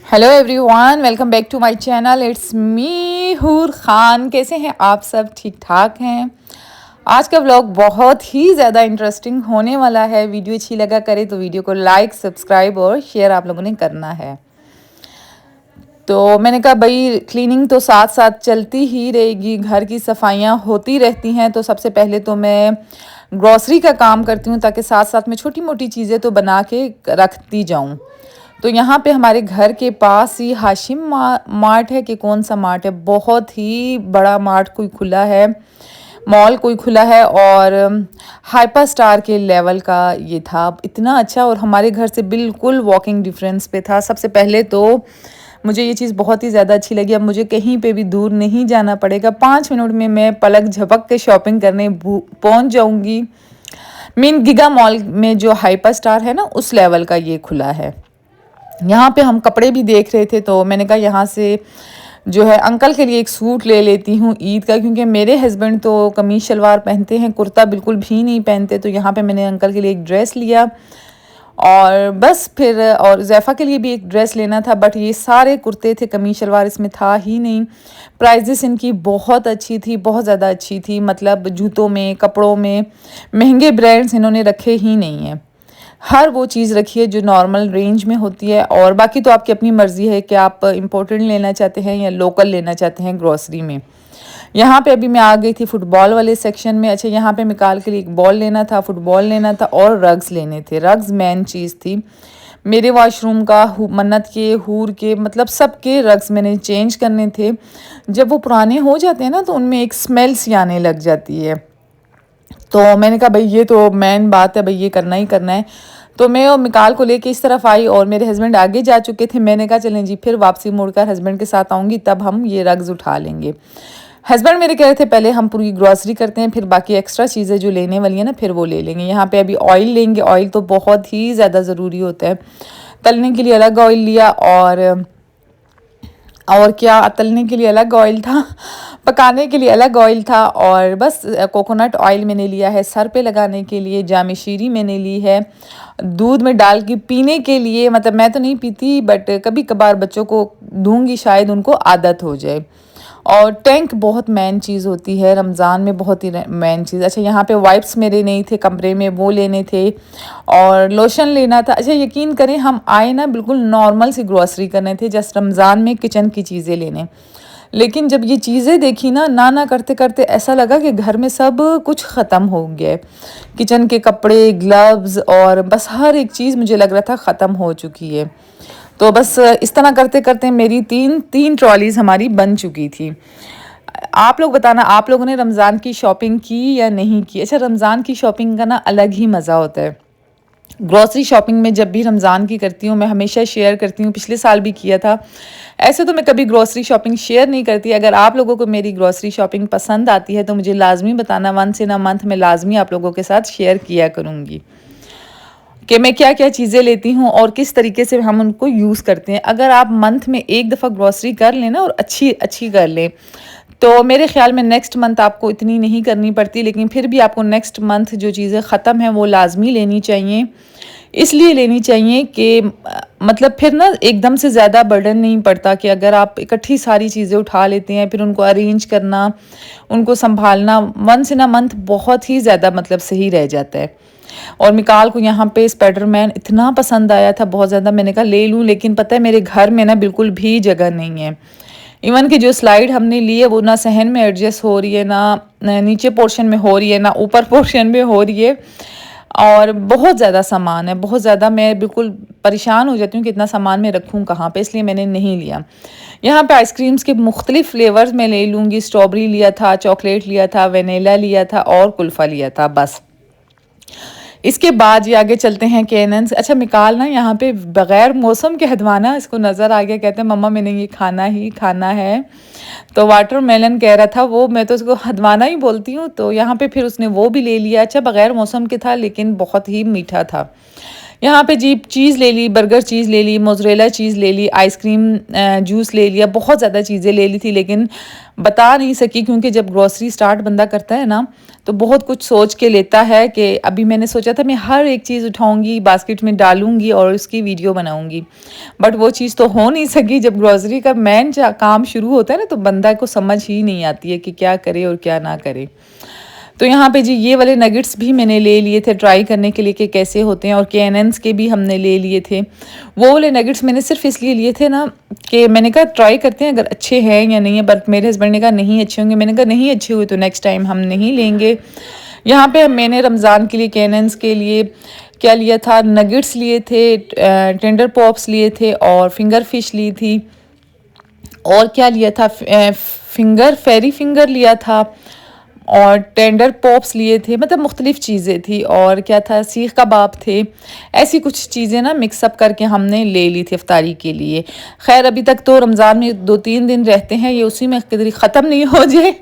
Hello everyone, welcome back to my channel. It's me Hoor Khan. कैसे हैं आप सब? ठीक ठाक हैं। आज का व्लॉग बहुत ही ज़्यादा इंटरेस्टिंग होने वाला है। वीडियो अच्छी लगा करे तो वीडियो को लाइक, सब्सक्राइब और शेयर आप लोगों ने करना है। तो मैंने कहा भाई, क्लीनिंग तो साथ साथ चलती ही रहेगी, घर की सफाइयाँ होती रहती हैं। तो सबसे पहले तो मैं ग्रॉसरी का काम करती हूँ ताकि साथ साथ में छोटी मोटी चीज़ें तो बना के रखती जाऊँ। तो यहाँ पे हमारे घर के पास ही हाशिम मार्ट है कि कौन सा मार्ट है, बहुत ही बड़ा मार्ट कोई खुला है, मॉल कोई खुला है और हाइपर स्टार के लेवल का ये था। इतना अच्छा और हमारे घर से बिल्कुल वॉकिंग डिफरेंस पे था। सबसे पहले तो मुझे ये चीज़ बहुत ही ज़्यादा अच्छी लगी। अब मुझे कहीं पे भी दूर नहीं जाना पड़ेगा, 5 मिनट में मैं पलक झपक के शॉपिंग करने पहुँच जाऊँगी। मीन गीगा मॉल में जो हाइपर स्टार है ना, उस लेवल का ये खुला है। यहाँ पे हम कपड़े भी देख रहे थे तो मैंने कहा यहाँ से जो है अंकल के लिए एक सूट ले लेती हूँ ईद का, क्योंकि मेरे हस्बैंड तो कमीज शलवार पहनते हैं, कुर्ता बिल्कुल भी नहीं पहनते। तो यहाँ पे मैंने अंकल के लिए एक ड्रेस लिया और बस फिर, और ज़ैफ़ा के लिए भी एक ड्रेस लेना था, बट ये सारे कुर्ते थे, कमीज शलवार इसमें था ही नहीं। प्राइजेस इनकी बहुत अच्छी थी, बहुत ज़्यादा अच्छी थी। मतलब जूतों में, कपड़ों में महंगे ब्रांड्स इन्होंने रखे ही नहीं हैं। हर वो चीज़ रखी है जो नॉर्मल रेंज में होती है। और बाकी तो आपकी अपनी मर्ज़ी है कि आप इम्पोर्टेंट लेना चाहते हैं या लोकल लेना चाहते हैं ग्रॉसरी में। यहाँ पे अभी मैं आ गई थी फुटबॉल वाले सेक्शन में। अच्छा, यहाँ पे मिकाल के लिए एक बॉल लेना था, फुटबॉल लेना था और रग्स लेने थे। रग्स मेन चीज़ थी। मेरे वॉशरूम का, मन्नत के, हूर के, मतलब सबके रग्स मैंने चेंज करने थे। जब वो पुराने हो जाते हैं ना तो उनमें एक स्मेल सी आने लग जाती है। तो मैंने कहा भाई ये तो मेन बात है, भाई ये करना ही करना है। तो मैं और मिकाल को लेके इस तरफ आई और मेरे हस्बैंड आगे जा चुके थे। मैंने कहा चलें जी, फिर वापसी मुड़कर हस्बैंड के साथ आऊँगी, तब हम ये रग्स उठा लेंगे। हस्बैंड मेरे कह रहे थे पहले हम पूरी ग्रॉसरी करते हैं, फिर बाकी एक्स्ट्रा चीज़ें जो लेने वाली हैं ना फिर वो ले लेंगे। यहाँ पे अभी ऑयल लेंगे। ऑयल तो बहुत ही ज़्यादा ज़रूरी होता है। तलने के लिए अलग ऑयल लिया और क्या, तलने के लिए अलग ऑयल था, पकाने के लिए अलग ऑयल था। और बस कोकोनट ऑयल मैंने लिया है सर पे लगाने के लिए। जामे शीरी मैंने ली है दूध में डाल के पीने के लिए। मतलब मैं तो नहीं पीती, बट कभी कभार बच्चों को दूंगी, शायद उनको आदत हो जाए। और टैंक बहुत मेन चीज़ होती है रमज़ान में, बहुत ही मेन चीज़। अच्छा, यहाँ पे वाइप्स मेरे नहीं थे कमरे में, वो लेने थे और लोशन लेना था। अच्छा, यकीन करें हम आए ना बिल्कुल नॉर्मल सी ग्रॉसरी करने थे, जस्ट रमज़ान में किचन की चीज़ें लेने। लेकिन जब ये चीज़ें देखी ना करते करते ऐसा लगा कि घर में सब कुछ ख़त्म हो गया है। किचन के कपड़े, ग्लव्स और बस हर एक चीज़ मुझे लग रहा था ख़त्म हो चुकी है। तो बस इस तरह करते करते मेरी तीन तीन ट्रॉलीज़ हमारी बन चुकी थी। आप लोग बताना, आप लोगों ने रमज़ान की शॉपिंग की या नहीं की? अच्छा, रमज़ान की शॉपिंग का ना अलग ही मज़ा होता है। ग्रॉसरी शॉपिंग में जब भी रमज़ान की करती हूँ मैं हमेशा शेयर करती हूँ, पिछले साल भी किया था। ऐसे तो मैं कभी ग्रॉसरी शॉपिंग शेयर नहीं करती। अगर आप लोगों को मेरी ग्रॉसरी शॉपिंग पसंद आती है तो मुझे लाजमी बताना, वंस इन अ मंथ में लाजमी आप लोगों के साथ शेयर किया करूँगी कि मैं क्या क्या चीज़ें लेती हूँ और किस तरीके से हम उनको यूज़ करते हैं। अगर आप मंथ में एक दफ़ा ग्रॉसरी कर लें ना और अच्छी अच्छी कर लें, तो मेरे ख्याल में नेक्स्ट मंथ आपको इतनी नहीं करनी पड़ती। लेकिन फिर भी आपको नेक्स्ट मंथ जो चीज़ें ख़त्म हैं वो लाजमी लेनी चाहिए। इसलिए लेनी चाहिए कि मतलब फिर ना एकदम से ज़्यादा बर्डन नहीं पड़ता कि अगर आप इकट्ठी सारी चीज़ें उठा लेते हैं, फिर उनको अरेंज करना, उनको संभालना वंस इन अ मंथ बहुत ही ज़्यादा मतलब सही रह जाता है। और मिकाल को यहाँ पे स्पाइडरमैन इतना पसंद आया था, बहुत ज़्यादा। मैंने कहा ले लूँ, लेकिन पता है मेरे घर में ना बिल्कुल भी जगह नहीं है। इवन कि जो स्लाइड हमने ली है वो ना सहन में एडजस्ट हो रही है, ना नीचे पोर्शन में हो रही है, ना ऊपर पोर्शन में हो रही है। और बहुत ज़्यादा सामान है, बहुत ज़्यादा। मैं बिल्कुल परेशान हो जाती हूँ कि इतना सामान मैं रखूँ कहाँ पे, इसलिए मैंने नहीं लिया। यहाँ पे आइसक्रीम्स के मुख्तलिफ फ्लेवर्स मैं ले लूँगी। स्ट्रॉबेरी लिया था, चॉकलेट लिया था, वेनिला लिया था और कुल्फ़ा लिया था बस। इसके बाद ये आगे चलते हैं कैनन्स। अच्छा, मिकाल ना यहाँ पे बगैर मौसम के हदवाना इसको नज़र आ गया, कहते हैं मम्मा मैंने ये खाना ही खाना है। तो वाटरमेलन कह रहा था वो, मैं तो उसको हदवाना ही बोलती हूँ। तो यहाँ पे फिर उसने वो भी ले लिया। अच्छा, बगैर मौसम के था लेकिन बहुत ही मीठा था। यहाँ पे जी चीज़ ले ली, बर्गर चीज़ ले ली, मोज़रेला चीज़ ले ली, आइसक्रीम जूस ले लिया, बहुत ज़्यादा चीज़ें ले ली थी, लेकिन बता नहीं सकी क्योंकि जब ग्रोसरी स्टार्ट बंदा करता है ना, तो बहुत कुछ सोच के लेता है कि अभी मैंने सोचा था मैं हर एक चीज़ उठाऊंगी, बास्केट में डालूंगी और उसकी वीडियो बनाऊंगी, बट वो चीज़ तो हो नहीं सकी। जब ग्रोसरी का मेन काम शुरू होता है ना, तो बंदा को समझ ही नहीं आती है कि क्या करे और क्या ना करे। तो यहाँ पे जी ये वाले नगेट्स भी मैंने ले लिए थे ट्राई करने के लिए कि कैसे होते हैं, और KNN's के भी हमने ले लिए थे। वो वाले नगेट्स मैंने सिर्फ इसलिए लिए थे ना कि मैंने कहा ट्राई करते हैं अगर अच्छे हैं या नहीं है, बट मेरे हस्बैंड ने कहा नहीं अच्छे होंगे। मैंने कहा नहीं अच्छे हुए तो नेक्स्ट टाइम हम नहीं लेंगे। यहाँ पे मैंने रमज़ान के लिए KNN's के लिए क्या लिया था, नगेट्स लिए थे, टेंडर पॉप्स लिए थे और फिंगर फिश ली थी, और क्या लिया था, फेरी फिंगर लिया था और टेंडर पॉप्स लिए थे, मतलब मुख्तलिफ़ चीज़ें थी, और क्या था, सीख कबाब थे। ऐसी कुछ चीज़ें ना मिक्सअप करके हमने ले ली थी इफ्तारी के लिए। खैर अभी तक तो रमज़ान में 2-3 दिन रहते हैं, ये उसी में कदरी ख़त्म नहीं हो जाए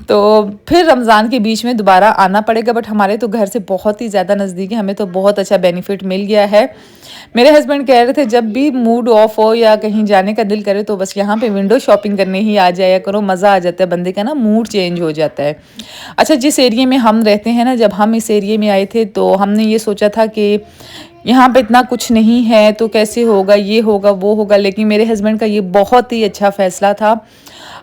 तो फिर रमज़ान के बीच में दोबारा आना पड़ेगा। बट हमारे तो घर से बहुत ही ज़्यादा नज़दीक है, हमें तो बहुत अच्छा बेनिफिट मिल गया है। मेरे हस्बैंड कह रहे थे जब भी मूड ऑफ हो या कहीं जाने का दिल करे तो बस यहाँ पे विंडो शॉपिंग करने ही आ जाया करो, मज़ा आ जाता है, बंदे का ना मूड चेंज हो जाता है। अच्छा, जिस एरिया में हम रहते हैं ना, जब हम इस एरिया में आए थे तो हमने ये सोचा था कि यहाँ पे इतना कुछ नहीं है तो कैसे होगा, ये होगा वो होगा, लेकिन मेरे हस्बैंड का ये बहुत ही अच्छा फ़ैसला था।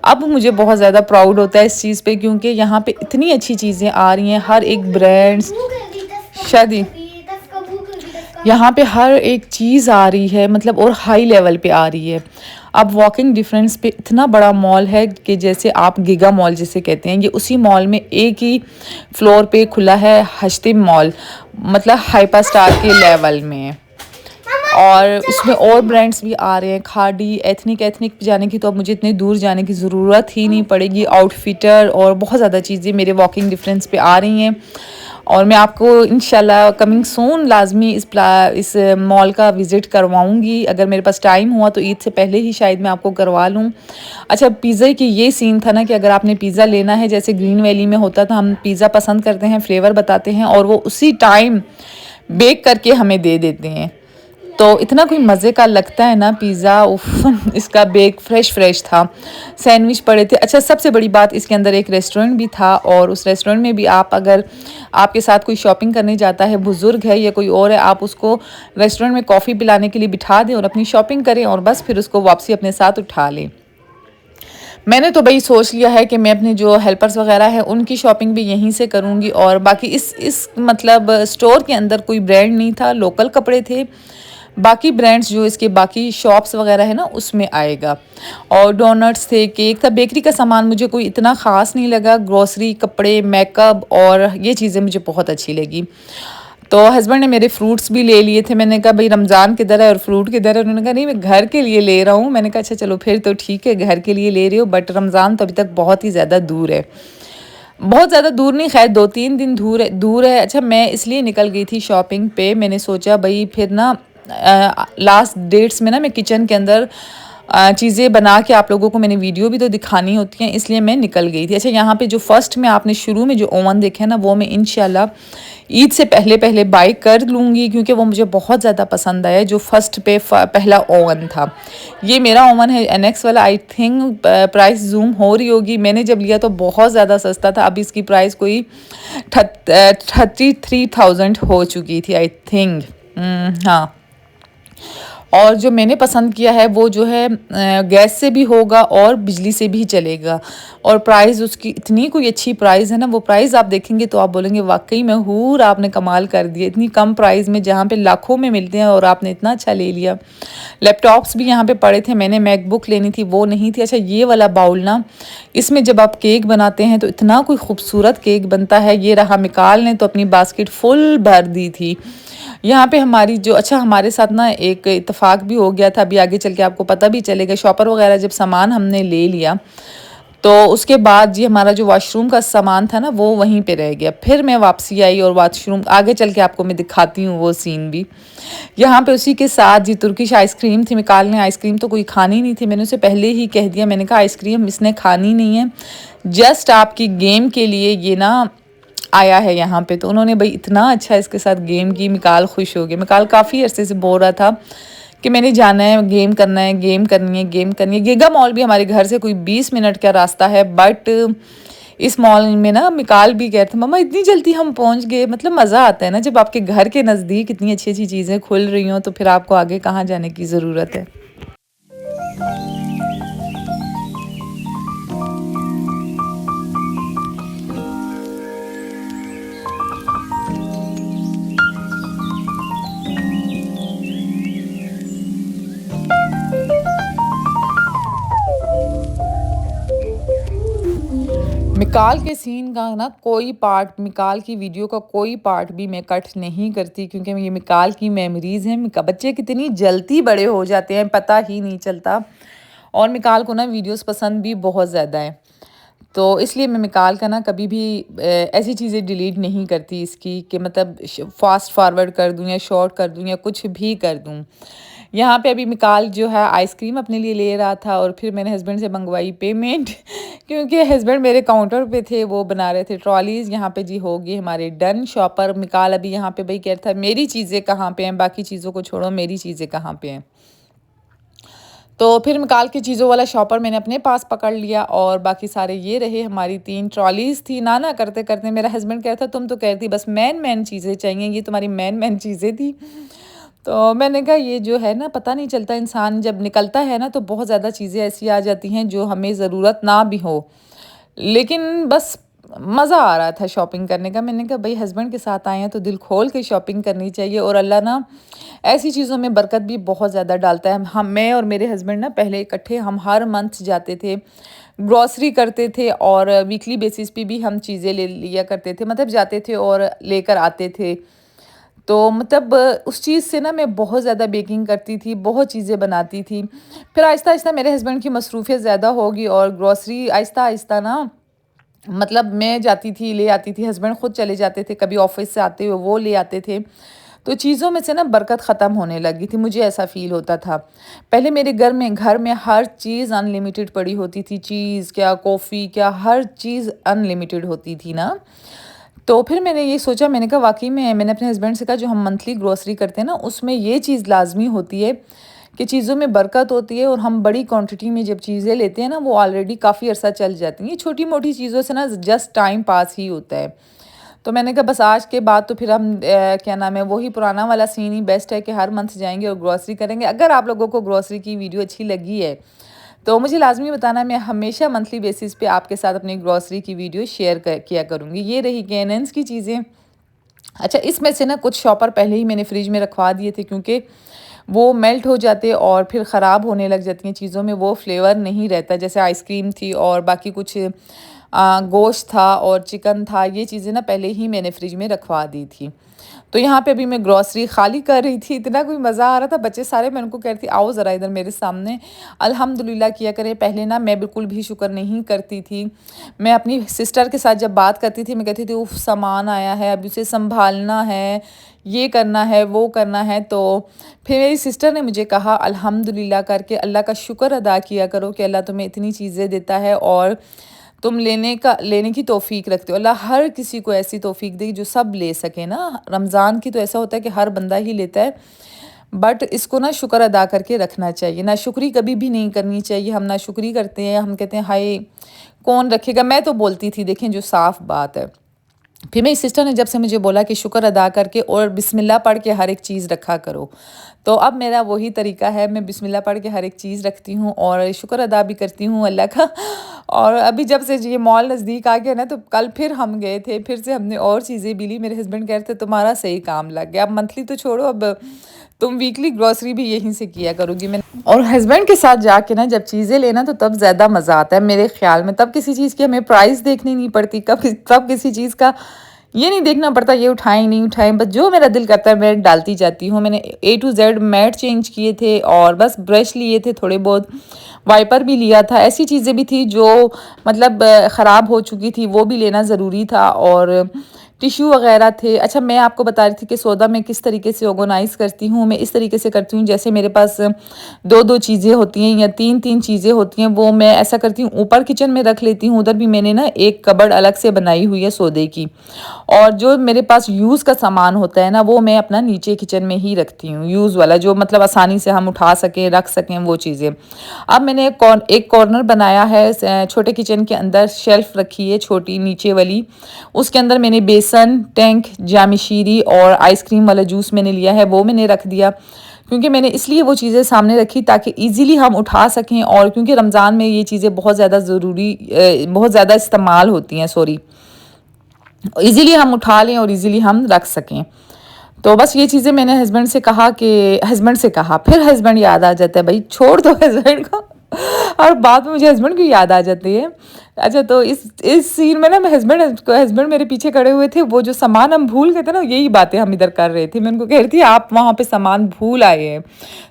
अब मुझे बहुत ज़्यादा प्राउड होता है इस चीज़ पे, क्योंकि यहाँ पे इतनी अच्छी चीज़ें आ रही हैं, हर एक ब्रांड्स, शादी यहाँ पे हर एक चीज़ आ रही है, मतलब और हाई लेवल पे आ रही है। अब वॉकिंग डिफरेंस पे इतना बड़ा मॉल है कि जैसे आप गिगा मॉल जिसे कहते हैं, ये उसी मॉल में एक ही फ्लोर पे खुला है हश्तिम मॉल, मतलब हाइपर स्टार के लेवल में है। और इसमें और ब्रांड्स भी आ रहे हैं, खाड़ी, एथनिक जाने की तो अब मुझे इतनी दूर जाने की ज़रूरत ही नहीं पड़ेगी। आउटफिटर और बहुत ज़्यादा चीज़ें मेरे वॉकिंग डिफरेंस पे आ रही हैं, और मैं आपको इंशाल्लाह कमिंग सून लाजमी इस मॉल का विज़िट करवाऊंगी। अगर मेरे पास टाइम हुआ तो ईद से पहले ही शायद मैं आपको करवा लूँ। अच्छा, पिज़्ज़ा की ये सीन था ना कि अगर आपने पिज़्ज़ा लेना है, जैसे ग्रीन वैली में होता था, हम पिज़्ज़ा पसंद करते हैं, फ्लेवर बताते हैं और वो उसी टाइम बेक करके हमें दे देते हैं, तो इतना कोई मज़े का लगता है ना पिज़्ज़ा, उफ इसका बेक फ्रेश था, सैंडविच पड़े थे। अच्छा, सबसे बड़ी बात इसके अंदर एक रेस्टोरेंट भी था, और उस रेस्टोरेंट में भी आप अगर आपके साथ कोई शॉपिंग करने जाता है, बुज़ुर्ग है या कोई और है, आप उसको रेस्टोरेंट में कॉफ़ी पिलाने के लिए बिठा दें और अपनी शॉपिंग करें और बस फिर उसको वापसी अपने साथ उठा लें। मैंने तो भाई सोच लिया है कि मैं अपने जो हेल्पर्स वगैरह हैं उनकी शॉपिंग भी यहीं से करूँगी, और बाकी इस मतलब स्टोर के अंदर कोई ब्रांड नहीं था, लोकल कपड़े थे। बाकी ब्रांड्स जो इसके बाकी शॉप्स वगैरह है ना उसमें आएगा, और डोनट्स थे, केक था, बेकरी का सामान मुझे कोई इतना ख़ास नहीं लगा, ग्रोसरी, कपड़े, मेकअप और ये चीज़ें मुझे बहुत अच्छी लगी। तो हस्बैंड ने मेरे फ्रूट्स भी ले लिए थे, मैंने कहा भाई रमज़ान किधर है और फ्रूट किधर है, उन्होंने कहा नहीं मैं घर के लिए ले रहा हूँ। मैंने कहा अच्छा चलो फिर तो ठीक है, घर के लिए ले रही हो, बट रमज़ान तो अभी तक बहुत ही ज़्यादा दूर है, बहुत ज़्यादा दूर नहीं, खैर 2-3 दिन दूर है। अच्छा, मैं इसलिए निकल गई थी शॉपिंग पे, मैंने सोचा भाई फिर ना लास्ट डेट्स में ना मैं किचन के अंदर चीज़ें बना के आप लोगों को मैंने वीडियो भी तो दिखानी होती हैं, इसलिए मैं निकल गई थी। अच्छा, यहाँ पे जो फर्स्ट में आपने शुरू में जो ओवन देखा है ना, वो मैं इंशाल्लाह ईद से पहले बाई कर लूँगी, क्योंकि वो मुझे बहुत ज़्यादा पसंद आया, जो फर्स्ट पे पहला ओवन था। ये मेरा ओवन है NX वाला, आई थिंक प्राइस जूम हो रही होगी, मैंने जब लिया तो बहुत ज़्यादा सस्ता था, अब इसकी प्राइस कोई 33,000 हो चुकी थी आई थिंक। हाँ, और जो मैंने पसंद किया है वो जो है गैस से भी होगा और बिजली से भी चलेगा, और प्राइस उसकी इतनी कोई अच्छी प्राइस है ना, वो प्राइस आप देखेंगे तो आप बोलेंगे वाकई में हूर आपने कमाल कर दिया, इतनी कम प्राइस में जहाँ पे लाखों में मिलते हैं और आपने इतना अच्छा ले लिया। लैपटॉप्स भी यहाँ पे पड़े थे, मैंने मैकबुक लेनी थी, वो नहीं थी। अच्छा, ये वाला बाउल ना, इसमें जब आप केक बनाते हैं तो इतना कोई खूबसूरत केक बनता है। ये रहा, मिकाल ने तो अपनी बास्केट फुल भर दी थी। यहाँ पे हमारी जो, अच्छा हमारे साथ ना एक इत्तेफाक भी हो गया था, अभी आगे चल के आपको पता भी चलेगा। शॉपर वगैरह जब सामान हमने ले लिया तो उसके बाद जी हमारा जो वॉशरूम का सामान था ना वो वहीं पे रह गया, फिर मैं वापसी आई और वॉशरूम आगे चल के आपको मैं दिखाती हूँ वो सीन भी। यहाँ पे उसी के साथ जी तुर्किश आइसक्रीम थी, मिकाल ने आइसक्रीम तो कोई खानी नहीं थी, मैंने उसे पहले ही कह दिया, मैंने कहा आइसक्रीम इसने खानी नहीं है, जस्ट आपकी गेम के लिए ये ना आया है यहाँ पे, तो उन्होंने भाई इतना अच्छा इसके साथ गेम की, मिकाल खुश हो गया। मिकाल काफ़ी अरसे से बोल रहा था कि मैंने जाना है, गेम करना है, गेम करनी है, गेम करनी है। गीगा मॉल भी हमारे घर से कोई 20 मिनट का रास्ता है, बट इस मॉल में ना मिकाल भी कह रहे थे मम्मा इतनी जल्दी हम पहुंच गए। मतलब मज़ा आता है ना जब आपके घर के नज़दीक इतनी अच्छी अच्छी चीज़ें खुल रही हों, तो फिर आपको आगे कहाँ जाने की ज़रूरत है। मिकाल के सीन का ना कोई पार्ट, मिकाल की वीडियो का कोई पार्ट भी मैं कट नहीं करती, क्योंकि ये मिकाल की मेमोरीज़ हैं। बच्चे कितनी जल्दी बड़े हो जाते हैं पता ही नहीं चलता, और मिकाल को ना वीडियोस पसंद भी बहुत ज़्यादा है, तो इसलिए मैं मिकाल का ना कभी भी ऐसी चीज़ें डिलीट नहीं करती इसकी कि मतलब फास्ट फॉरवर्ड कर दूँ या शॉर्ट कर दूँ या कुछ भी कर दूँ। यहाँ पे अभी मिकाल जो है आइसक्रीम अपने लिए ले रहा था, और फिर मैंने हस्बैंड से मंगवाई पेमेंट क्योंकि हस्बैंड मेरे काउंटर पे थे, वो बना रहे थे ट्रॉलीज़। यहाँ पे जी होगी हमारे डन शॉपर। मिकाल अभी यहाँ पे भाई कह रहा था मेरी चीज़ें कहाँ पे हैं, बाकी चीज़ों को छोड़ो, मेरी चीज़ें कहाँ पे हैं। तो फिर मिकाल की चीज़ों वाला शॉपर मैंने अपने पास पकड़ लिया, और बाकी सारे ये रहे। हमारी 3 ट्रॉलीज़ थी। ना करते करते मेरा हस्बैंड कह रहा था तुम तो कह रही थी बस मैन चीज़ें चाहिए, ये तुम्हारी मैन चीज़ें थी। तो मैंने कहा ये जो है ना पता नहीं चलता, इंसान जब निकलता है ना तो बहुत ज़्यादा चीज़ें ऐसी आ जाती हैं जो हमें ज़रूरत ना भी हो, लेकिन बस मज़ा आ रहा था शॉपिंग करने का। मैंने कहा भाई हस्बैंड के साथ आए हैं तो दिल खोल के शॉपिंग करनी चाहिए, और अल्लाह ना ऐसी चीज़ों में बरकत भी बहुत ज़्यादा डालता है। हम मैं और मेरे हस्बैंड ना पहले इकट्ठे हम हर मंथ जाते थे, ग्रॉसरी करते थे, और वीकली बेसिस पे भी हम चीज़ें ले लिया करते थे, मतलब जाते थे और लेकर आते थे। तो मतलब उस चीज़ से ना मैं बहुत ज़्यादा बेकिंग करती थी, बहुत चीज़ें बनाती थी। फिर आहिस्ता-आहिस्ता मेरे हस्बैंड की मसरूफ़ियत ज़्यादा होगी, और ग्रॉसरी आहिस्ता-आहिस्ता ना मतलब मैं जाती थी, ले आती थी, हस्बैंड खुद चले जाते थे, कभी ऑफ़िस से आते हुए वो ले आते थे। तो चीज़ों में से ना बरकत ख़त्म होने लगी थी, मुझे ऐसा फ़ील होता था। पहले मेरे घर में हर चीज़ अनलिमिटेड पड़ी होती थी, चीज़ क्या, कॉफ़ी क्या, हर चीज़ अनलिमिटेड होती थी ना। तो फिर मैंने ये सोचा, मैंने कहा वाक़ई में मैंने अपने हस्बैंड से कहा जो हम मंथली ग्रॉसरी करते हैं ना उसमें ये चीज़ लाज़मी होती है कि चीज़ों में बरकत होती है, और हम बड़ी क्वांटिटी में जब चीज़ें लेते हैं ना वो ऑलरेडी काफ़ी अरसा चल जाती हैं। ये छोटी-मोटी चीज़ों से ना जस्ट टाइम पास ही होता है। तो मैंने कहा बस आज के बाद तो फिर हम क्या नाम है, वही पुराना वाला सीन ही बेस्ट है कि हर मंथ जाएँगे और ग्रॉसरी करेंगे। अगर आप लोगों को ग्रॉसरी की वीडियो अच्छी लगी है तो मुझे लाज़मी बताना, मैं हमेशा मंथली बेसिस पे आपके साथ अपनी ग्रॉसरी की वीडियो शेयर किया करूँगी। ये रही K&N's की चीज़ें। अच्छा, इसमें से ना कुछ शॉपर पहले ही मैंने फ्रिज में रखवा दिए थे, क्योंकि वो मेल्ट हो जाते और फिर ख़राब होने लग जाती हैं चीज़ों में, वो फ्लेवर नहीं रहता। जैसे आइसक्रीम थी और बाकी कुछ गोश्त था और चिकन था, ये चीज़ें ना पहले ही मैंने फ्रिज में रखवा दी थी। तो यहाँ पे अभी मैं ग्रॉसरी खाली कर रही थी, इतना कोई मज़ा आ रहा था। बच्चे सारे मैं उनको कह रही थी आओ ज़रा इधर मेरे सामने अल्हम्दुलिल्लाह किया करें। पहले ना मैं बिल्कुल भी शुक्र नहीं करती थी। मैं अपनी सिस्टर के साथ जब बात करती थी मैं कहती थी उफ़ सामान आया है, अभी उसे सँभालना है, ये करना है, वो करना है। तो फिर मेरी सिस्टर ने मुझे कहा अल्हम्दुलिल्लाह करके अल्लाह का शुक्र अदा किया करो कि अल्लाह तुम्हें इतनी चीज़ें देता है और तुम लेने की तौफ़ीक रखते हो। अल्लाह हर किसी को ऐसी तौफ़ीक दे जो सब ले सके ना। रमज़ान की तो ऐसा होता है कि हर बंदा ही लेता है, बट इसको ना शुक्र अदा करके रखना चाहिए। नाशुक्री कभी भी नहीं करनी चाहिए। हम नाशुक्री करते हैं, हम कहते हैं हाय कौन रखेगा। मैं तो बोलती थी, देखें जो साफ़ बात है। फिर मेरी सिस्टर ने जब से मुझे बोला कि शुक्र अदा करके और बिस्मिल्लाह पढ़ के हर एक चीज़ रखा करो, तो अब मेरा वही तरीका है। मैं बिस्मिल्लाह पढ़ के हर एक चीज़ रखती हूँ और शुक्र अदा भी करती हूँ अल्लाह का। और अभी जब से ये मॉल नज़दीक आ गया ना, तो कल फिर हम गए थे, फिर से हमने और चीज़ें भी ली। मेरे हस्बैंड कह रहे थे तुम्हारा सही काम लग गया, अब मंथली तो छोड़ो, अब तुम वीकली ग्रॉसरी भी यहीं से किया करोगी। मैं और हस्बैंड के साथ जाके ना जब चीज़ें लेना तो तब ज़्यादा मज़ा आता है मेरे ख्याल में। तब किसी चीज़ की हमें प्राइस देखनी नहीं पड़ती, तब किसी चीज़ का ये नहीं देखना पड़ता ये उठाएं नहीं उठाएं, बस जो मेरा दिल करता है मैं डालती जाती हूँ। मैंने A to Z mat change किए थे और बस ब्रश लिए थे, थोड़े बहुत वाइपर भी लिया था। ऐसी चीज़ें भी थी जो मतलब ख़राब हो चुकी थी, वो भी लेना ज़रूरी था। और टिश्यू वगैरह थे। अच्छा, मैं आपको बता रही थी कि सौदा मैं किस तरीके से ऑर्गेनाइज़ करती हूँ। मैं इस तरीके से करती हूँ, जैसे मेरे पास 2-2 चीज़ें होती हैं या 3-3 चीज़ें होती हैं, वो मैं ऐसा करती हूँ ऊपर किचन में रख लेती हूँ। उधर भी मैंने ना एक कबर्ड अलग से बनाई हुई है सौदे की। और जो मेरे पास यूज़ का सामान होता है ना, वो मैं अपना नीचे किचन में ही रखती हूँ, यूज़ वाला जो मतलब आसानी से हम उठा सकें, रख सकें वो चीज़ें। अब मैंने एक कॉर्नर बनाया है छोटे किचन के अंदर, शेल्फ रखी है छोटी नीचे वाली। उसके अंदर मैंने बेसन, टैंक, जाम शीरी और आइसक्रीम वाला जूस मैंने लिया है, वो मैंने रख दिया। क्योंकि मैंने इसलिए वो चीज़ें सामने रखी ताकि ईज़िली हम उठा सकें, और क्योंकि रमज़ान में ये चीज़ें बहुत ज़्यादा बहुत ज़्यादा इस्तेमाल होती हैं, सॉरी, ईज़िली हम उठा लें और ईज़िली हम रख सकें। तो बस ये चीज़ें मैंने हस्बैंड से कहा, फिर हस्बैंड याद आ जाता है, भाई छोड़ दो हस्बैंड को। और बाद में मुझे हस्बैंड की याद आ जाती है। अच्छा, तो इस सीन में ना मैं हस्बैंड मेरे पीछे खड़े हुए थे, वो जो सामान हम भूल गए थे ना, यही बातें हम इधर कर रहे थे। मैं उनको कह रही थी आप वहाँ पे सामान भूल आए हैं।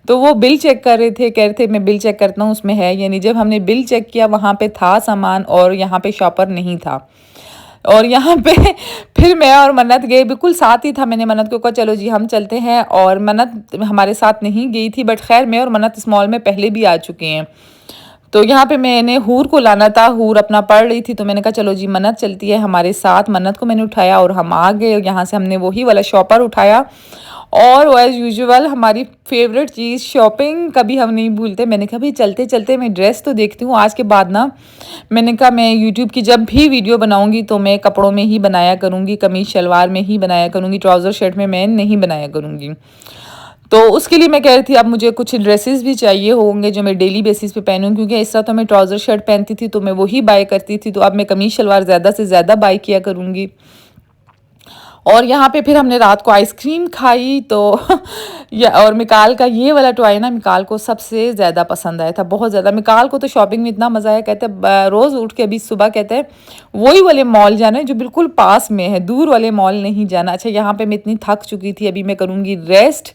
तो वो बिल चेक कर रहे थे, कह रहे थे मैं बिल चेक करता हूँ उसमें है या नहीं। जब हमने बिल चेक किया, वहाँ पे था सामान और यहाँ पे शॉपर नहीं था। और यहाँ पे फिर मैं और मन्नत गए, बिल्कुल साथ ही था। मैंने मन्नत को कहा चलो जी हम चलते हैं, और मन्नत हमारे साथ नहीं गई थी, बट खैर मैं और मन्नत इस मॉल में पहले भी आ चुके हैं। तो यहाँ पे मैंने हूर को लाना था, हूर अपना पढ़ रही थी, तो मैंने कहा चलो जी मन्नत चलती है हमारे साथ। मन्नत को मैंने उठाया और हम आ गए, और यहाँ से हमने वही वाला शॉपर उठाया। और एज़ यूजुअल हमारी फेवरेट चीज़ शॉपिंग कभी हम नहीं भूलते। मैंने कहा भाई चलते चलते मैं ड्रेस तो देखती हूँ आज के बाद ना। मैंने कहा मैं यूट्यूब की जब भी वीडियो बनाऊंगी तो मैं कपड़ों में ही बनाया करूँगी, कमीज शलवार में ही बनाया करूँगी, ट्राउज़र शर्ट में मैं नहीं बनाया करूँगी। तो उसके लिए मैं कह रही थी अब मुझे कुछ ड्रेसेस भी चाहिए होंगे जो मैं डेली बेसिस पे पहनूँ, क्योंकि इस तरह तो मैं ट्राउज़र शर्ट पहनती थी तो मैं वही बाय करती थी। तो अब मैं कमीज शलवार ज़्यादा से ज़्यादा बाय किया करूँगी। और यहाँ पे फिर हमने रात को आइसक्रीम खाई। तो या और मिकाल का ये वाला टॉय ना मिकाल को सबसे ज़्यादा पसंद आया था, बहुत ज़्यादा। मिकाल को तो शॉपिंग में इतना मज़ा आया, कहते हैं रोज़ उठ के अभी सुबह कहते हैं वही वाले मॉल जाना है जो बिल्कुल पास में है, दूर वाले मॉल नहीं जाना। अच्छा, यहाँ पे मैं इतनी थक चुकी थी, अभी मैं करूँगी रेस्ट,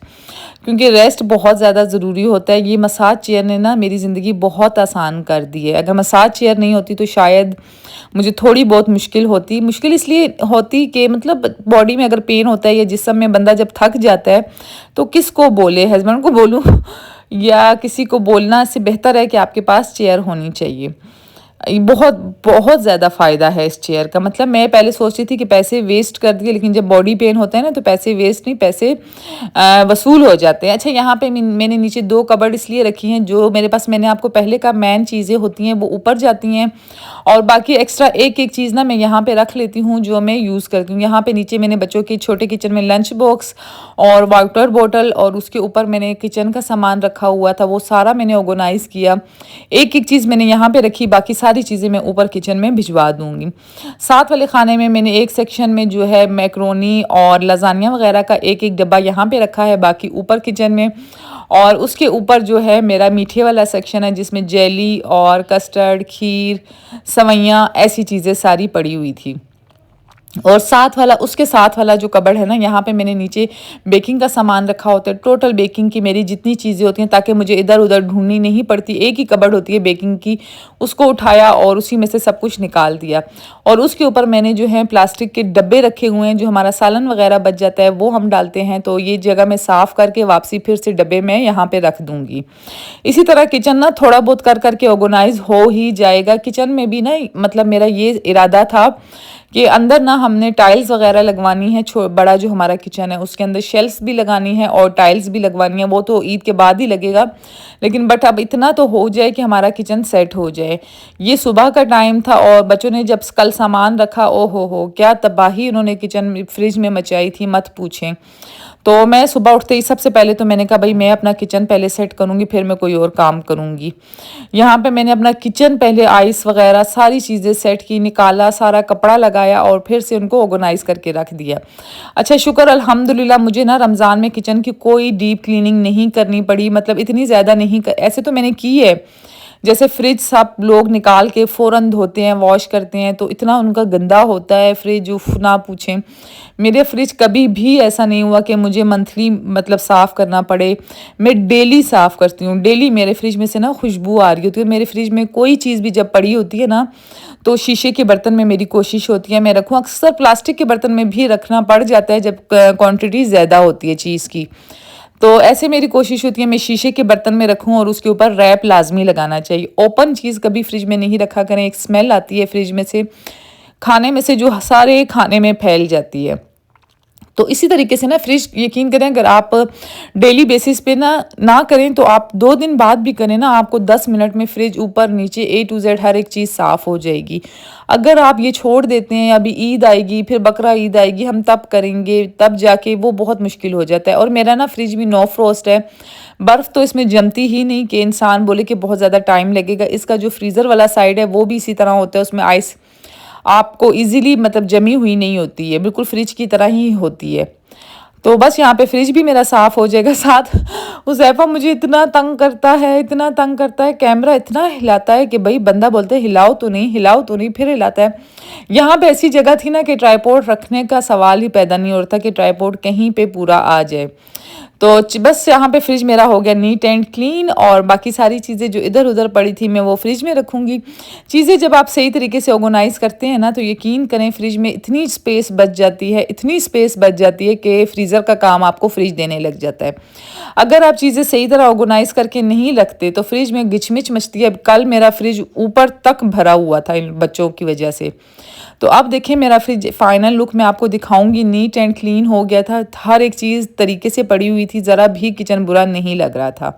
क्योंकि रेस्ट बहुत ज़्यादा ज़रूरी होता है। ये मसाज चेयर ने ना मेरी ज़िंदगी बहुत आसान कर दी है। अगर मसाज चेयर नहीं होती तो शायद मुझे थोड़ी बहुत मुश्किल होती। मुश्किल इसलिए होती कि मतलब बॉडी में अगर पेन होता है या जिस्म में बंदा जब थक जाता है तो किसको बोले, हस्बैंड को बोलूँ या किसी को बोलना से बेहतर है कि आपके पास चेयर होनी चाहिए। बहुत बहुत ज़्यादा फ़ायदा है इस चेयर का। मतलब मैं पहले सोचती थी कि पैसे वेस्ट कर दिए, लेकिन जब बॉडी पेन होता है ना तो पैसे वेस्ट नहीं, पैसे वसूल हो जाते हैं। अच्छा, यहाँ पे मैंने नीचे 2 कबर्ड इसलिए रखी हैं, जो मेरे पास मैंने आपको पहले का मेन चीज़ें होती हैं वो ऊपर जाती हैं, और बाकी एक्स्ट्रा एक एक चीज़ ना मैं यहाँ पे रख लेती हूँ जो मैं यूज़ करती हूँ। यहाँ पे नीचे मैंने बच्चों के छोटे किचन में लंच बॉक्स और वाटर बॉटल, और उसके ऊपर मैंने किचन का सामान रखा हुआ था, वो सारा मैंने ऑर्गेनाइज़ किया। एक एक चीज़ मैंने यहाँ पे रखी, बाकी सारी चीज़ें मैं ऊपर किचन में भिजवा दूँगी। साथ वाले खाने में मैंने एक सेक्शन में जो है मैक्रोनी और लज़ानिया वगैरह का एक एक डब्बा यहाँ पे रखा है, बाकी ऊपर किचन में। और उसके ऊपर जो है मेरा मीठे वाला सेक्शन है, जिसमें जेली और कस्टर्ड, खीर, सवैयाँ, ऐसी चीज़ें सारी पड़ी हुई थी। और उसके साथ वाला जो कबर्ड है ना, यहाँ पे मैंने नीचे बेकिंग का सामान रखा होता है। टोटल बेकिंग की मेरी जितनी चीज़ें होती हैं, ताकि मुझे इधर उधर ढूंढनी नहीं पड़ती, एक ही कबर्ड होती है बेकिंग की, उसको उठाया और उसी में से सब कुछ निकाल दिया। और उसके ऊपर मैंने जो है प्लास्टिक के डब्बे रखे हुए हैं, जो हमारा सालन वगैरह बच जाता है वो हम डालते हैं। तो ये जगह मैं साफ़ करके वापसी फिर से डब्बे में यहाँ पर रख दूँगी। इसी तरह किचन ना थोड़ा बहुत कर करके ऑर्गेनाइज हो ही जाएगा। किचन में भी ना मतलब मेरा ये इरादा था कि अंदर ना हमने टाइल्स वगैरह लगवानी है। बड़ा जो हमारा किचन है उसके अंदर शेल्फ्स भी लगानी है और टाइल्स भी लगवानी है, वो तो ईद के बाद ही लगेगा। लेकिन बट अब इतना तो हो जाए कि हमारा किचन सेट हो जाए। ये सुबह का टाइम था और बच्चों ने जब कल सामान रखा, ओ हो क्या तबाही उन्होंने किचन फ्रिज में मचाई थी, मत पूछें। तो मैं सुबह उठते ही सबसे पहले तो मैंने कहा भाई मैं अपना किचन पहले सेट करूँगी, फिर मैं कोई और काम करूँगी। यहाँ पे मैंने अपना किचन पहले आइस वगैरह सारी चीज़ें सेट की, निकाला, सारा कपड़ा लगाया और फिर से उनको ऑर्गेनाइज करके रख दिया। अच्छा, शुक्र अल्हम्दुलिल्लाह मुझे ना रमज़ान में किचन की कोई डीप क्लीनिंग नहीं करनी पड़ी। मतलब इतनी ज़्यादा नहीं ऐसे तो मैंने की है, जैसे फ्रिज सब लोग निकाल के फ़ौरन धोते हैं, वॉश करते हैं, तो इतना उनका गंदा होता है फ्रिज, उफ़ ना पूछें। मेरे फ्रिज कभी भी ऐसा नहीं हुआ कि मुझे मंथली मतलब साफ़ करना पड़े। मैं डेली साफ़ करती हूँ, डेली मेरे फ्रिज में से ना खुशबू आ रही होती है। मेरे फ्रिज में कोई चीज़ भी जब पड़ी होती है ना, तो शीशे के बर्तन में मेरी कोशिश होती है मैं रखूँ। अक्सर प्लास्टिक के बर्तन में भी रखना पड़ जाता है जब क्वांटिटी ज़्यादा होती है चीज़ की। तो ऐसे मेरी कोशिश होती है मैं शीशे के बर्तन में रखूँ और उसके ऊपर रैप लाज़मी लगाना चाहिए। ओपन चीज़ कभी फ्रिज में नहीं रखा करें, एक स्मेल आती है फ्रिज में से, खाने में से जो सारे खाने में फैल जाती है। तो इसी तरीके से ना फ्रिज यकीन करें अगर आप डेली बेसिस पे ना करें तो आप 2 दिन बाद भी करें ना, आपको 10 मिनट में फ्रिज ऊपर नीचे ए टू ज़ेड हर एक चीज़ साफ़ हो जाएगी। अगर आप ये छोड़ देते हैं, अभी ईद आएगी, फिर बकरा ईद आएगी, हम तब करेंगे, तब जाके वो बहुत मुश्किल हो जाता है। और मेरा ना फ्रिज भी नो फ्रॉस्ट है, बर्फ़ तो इसमें जमती ही नहीं कि इंसान बोले कि बहुत ज़्यादा टाइम लगेगा। इसका जो फ्रीज़र वाला साइड है वो भी इसी तरह होता है, उसमें आइस आपको ईज़िली मतलब जमी हुई नहीं होती है, बिल्कुल फ्रिज की तरह ही होती है। तो बस यहाँ पे फ्रिज भी मेरा साफ़ हो जाएगा। साथ हुज़ैफ़ा मुझे इतना तंग करता है, इतना तंग करता है, कैमरा इतना हिलाता है कि भई बंदा बोलता है हिलाओ तो नहीं, हिलाओ तो नहीं, फिर हिलाता है। यहाँ पे ऐसी जगह थी ना कि ट्राइपॉड रखने का सवाल ही पैदा नहीं हो रहा था कि ट्राइपॉड कहीं पे पूरा आ जाए। तो बस यहाँ पे फ्रिज मेरा हो गया नीट एंड क्लीन, और बाकी सारी चीज़ें जो इधर उधर पड़ी थी मैं वो फ्रिज में रखूँगी। चीज़ें जब आप सही तरीके से ऑर्गेनाइज़ करते हैं ना, तो यकीन करें फ्रिज में इतनी स्पेस बच जाती है, इतनी स्पेस बच जाती है कि फ्रीज़र का काम आपको फ्रिज देने लग जाता है। अगर आप चीज़ें सही तरह ऑर्गेनाइज़ करके नहीं रखते तो फ्रिज में गिचमिच मचती है। कल मेरा फ्रिज ऊपर तक भरा हुआ था इन बच्चों की वजह से। तो अब देखिए मेरा फ्रिज फाइनल लुक मैं आपको दिखाऊंगी, नीट एंड क्लीन हो गया था, हर एक चीज़ तरीके से पड़ी हुई थी, ज़रा भी किचन बुरा नहीं लग रहा था।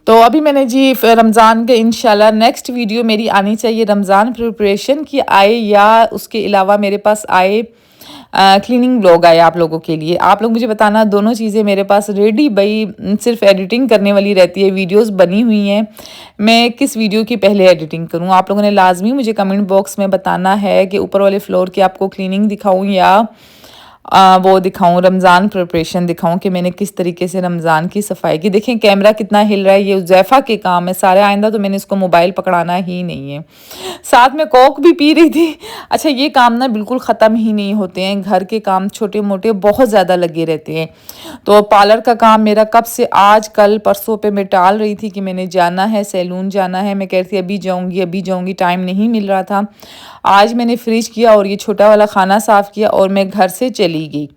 तो अभी मैंने जी रमज़ान के इंशाल्लाह नेक्स्ट वीडियो मेरी आनी चाहिए रमज़ान प्रिपरेशन की आए, या उसके अलावा मेरे पास आए क्लीनिंग व्लॉग आए आप लोगों के लिए। आप लोग मुझे बताना, दोनों चीज़ें मेरे पास रेडी, भाई सिर्फ एडिटिंग करने वाली रहती है, वीडियोस बनी हुई हैं, मैं किस वीडियो की पहले एडिटिंग करूं। आप लोगों ने लाजमी मुझे कमेंट बॉक्स में बताना है कि ऊपर वाले फ्लोर की आपको क्लीनिंग दिखाऊं या वो दिखाऊं, रमज़ान प्रिपरेशन दिखाऊं कि मैंने किस तरीके से रमज़ान की सफाई की। देखें कैमरा कितना हिल रहा है, ये उज़ैफ़ा के काम है सारे। आइंदा तो मैंने इसको मोबाइल पकड़ाना ही नहीं है। साथ में कोक भी पी रही थी। अच्छा, ये काम ना बिल्कुल ख़त्म ही नहीं होते हैं, घर के काम छोटे मोटे बहुत ज़्यादा लगे रहते हैं। तो पार्लर का काम मेरा कब से आज कल परसों पे मैं टाल रही थी कि मैंने जाना है, सैलून जाना है। मैं कह रही थी अभी जाऊँगी, टाइम नहीं मिल रहा था। आज मैंने फ्रिज किया और ये छोटा वाला खाना साफ़ किया और मैं घर से चली गई।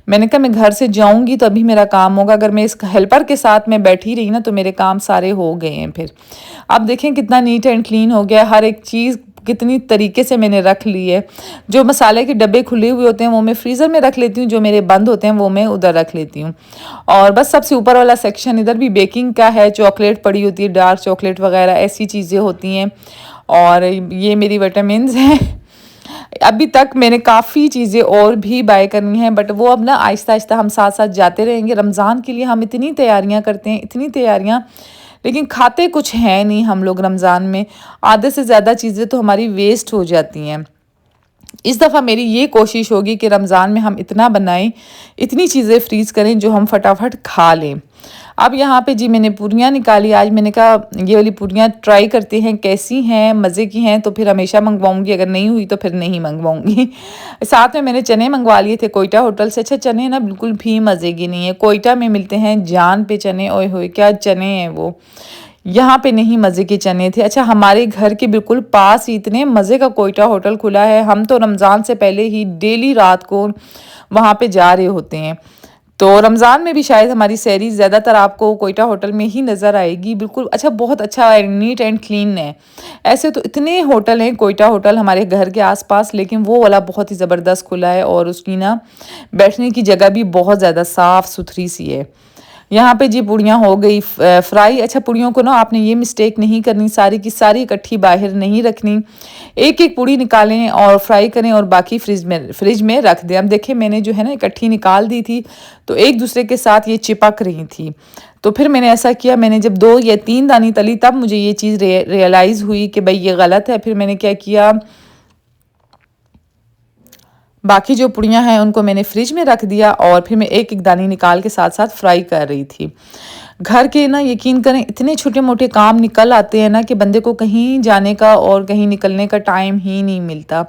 मैंने कहा मैं घर से जाऊंगी तो अभी मेरा काम होगा। अगर मैं इस हेल्पर के साथ में बैठी रही ना तो मेरे काम सारे हो गए हैं। फिर अब देखें कितना नीट एंड क्लीन हो गया, हर एक चीज़ कितनी तरीके से मैंने रख ली है। जो मसाले के डब्बे खुले हुए होते हैं वो मैं फ्रीज़र में रख लेती हूँ, जो मेरे बंद होते हैं वो मैं उधर रख लेती हूँ। और बस सबसे ऊपर वाला सेक्शन इधर भी बेकिंग का है, चॉकलेट पड़ी होती है, डार्क चॉकलेट वगैरह ऐसी चीज़ें होती हैं। और ये मेरी विटामिन्स हैं। अभी तक मैंने काफ़ी चीज़ें और भी बाय करनी है, बट वो अब ना आहिस्ता आहिस्ता हम साथ साथ जाते रहेंगे। रमज़ान के लिए हम इतनी तैयारियां करते हैं, इतनी तैयारियां, लेकिन खाते कुछ है नहीं हम लोग रमज़ान में। आधे से ज़्यादा चीज़ें तो हमारी वेस्ट हो जाती हैं। इस दफ़ा मेरी ये कोशिश होगी कि रमज़ान में हम इतना बनाएं, इतनी चीज़ें फ्रीज़ करें जो हम फटाफट खा लें। अब यहाँ पे जी मैंने पूरियाँ निकाली। आज मैंने कहा ये वाली पूरियाँ ट्राई करते हैं कैसी हैं, मज़े की हैं तो फिर हमेशा मंगवाऊंगी, अगर नहीं हुई तो फिर नहीं मंगवाऊंगी। साथ में मैंने चने मंगवा लिए थे कोयटा होटल से। अच्छा, चने ना बिल्कुल भी मज़े की नहीं है, कोयटा में मिलते हैं जान पे चने, ओए होए क्या चने हैं वो, यहाँ पे नहीं मज़े के चने थे। अच्छा, हमारे घर के बिल्कुल पास ही इतने मज़े का कोयटा होटल खुला है, हम तो रमज़ान से पहले ही डेली रात को वहाँ पे जा रहे होते हैं। तो रमज़ान में भी शायद हमारी सैरी ज़्यादातर आपको कोयटा होटल में ही नज़र आएगी। बिल्कुल अच्छा, बहुत अच्छा है, नीट एंड क्लीन है। ऐसे तो इतने होटल हैं कोयटा होटल हमारे घर के आसपास, लेकिन वो वाला बहुत ही ज़बरदस्त खुला है और उसकी ना बैठने की जगह भी बहुत ज़्यादा साफ़ सुथरी सी है। यहाँ पे जी पूड़ियाँ हो गई फ्राई। अच्छा, पूड़ियों को ना आपने ये मिस्टेक नहीं करनी, सारी की सारी इकट्ठी बाहर नहीं रखनी, एक एक पूड़ी निकालें और फ्राई करें और बाकी फ्रिज में रख दें। अब देखिए मैंने जो है ना इकट्ठी निकाल दी थी तो एक दूसरे के साथ ये चिपक रही थी। तो फिर मैंने ऐसा किया, मैंने जब 2 या 3 दानी तली तब मुझे ये चीज़ रियलाइज़ हुई कि भाई ये गलत है। फिर मैंने क्या किया, बाकी जो पुड़ियाँ हैं उनको मैंने फ्रिज में रख दिया और फिर मैं एक एक दानी निकाल के साथ साथ फ्राई कर रही थी। घर के ना यकीन करें इतने छोटे मोटे काम निकल आते हैं ना कि बंदे को कहीं जाने का और कहीं निकलने का टाइम ही नहीं मिलता।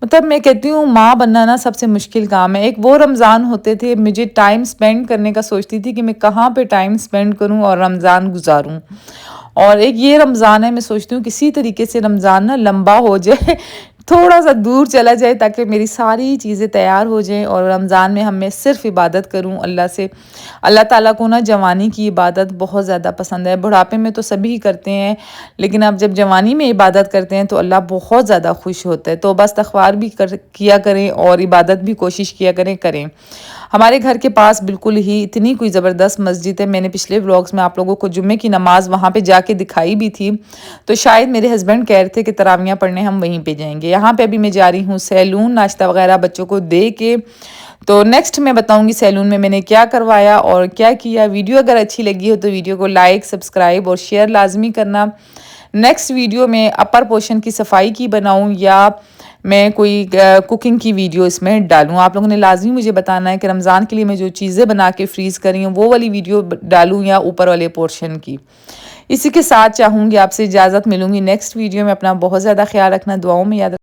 मतलब मैं कहती हूँ माँ बनना ना सबसे मुश्किल काम है। एक वो रमज़ान होते थे मुझे टाइम स्पेंड करने का सोचती थी कि मैं कहाँ पे टाइम स्पेंड करूँ और रमज़ान गुजारूँ। और एक ये रमज़ान है मैं सोचती हूँ किसी तरीके से रमज़ान ना लंबा हो जाए थोड़ा-सा दूर चला जाए ताकि मेरी सारी चीज़ें तैयार हो जाएँ और रमज़ान में मैं सिर्फ़ इबादत करूँ अल्लाह से। अल्लाह ताला को ना जवानी की इबादत बहुत ज़्यादा पसंद है। बुढ़ापे में तो सभी करते हैं, लेकिन अब जब जवानी में इबादत करते हैं तो अल्लाह बहुत ज़्यादा खुश होता है। तो बस इस्तग़फ़ार भी किया करें और इबादत भी कोशिश किया करें। हमारे घर के पास बिल्कुल ही इतनी कोई ज़बरदस्त मस्जिद है, मैंने पिछले व्लॉग्स में आप लोगों को जुम्मे की नमाज़ वहाँ पे जाके दिखाई भी थी। तो शायद मेरे हस्बैंड कह रहे थे कि तरावियाँ पढ़ने हम वहीं पे जाएँगे। यहाँ पे अभी मैं जा रही हूँ सैलून, नाश्ता वग़ैरह बच्चों को दे के। तो नेक्स्ट मैं बताऊँगी सैलून में मैंने क्या करवाया और क्या किया। वीडियो अगर अच्छी लगी हो तो वीडियो को लाइक, सब्सक्राइब और शेयर लाज़मी करना। नेक्स्ट वीडियो में अपर पोर्शन की सफाई की बनाऊँ या मैं कोई कुकिंग की वीडियो इसमें डालूँ। आप लोगों ने लाज़मी मुझे बताना है कि रमज़ान के लिए मैं जो चीज़ें बना के फ्रीज़ कर रही हूँ वो वाली वीडियो डालूँ या ऊपर वाले पोर्शन की। इसी के साथ चाहूँगी आपसे इजाज़त, मिलूँगी नेक्स्ट वीडियो में। अपना बहुत ज़्यादा ख्याल रखना, दुआओं में याद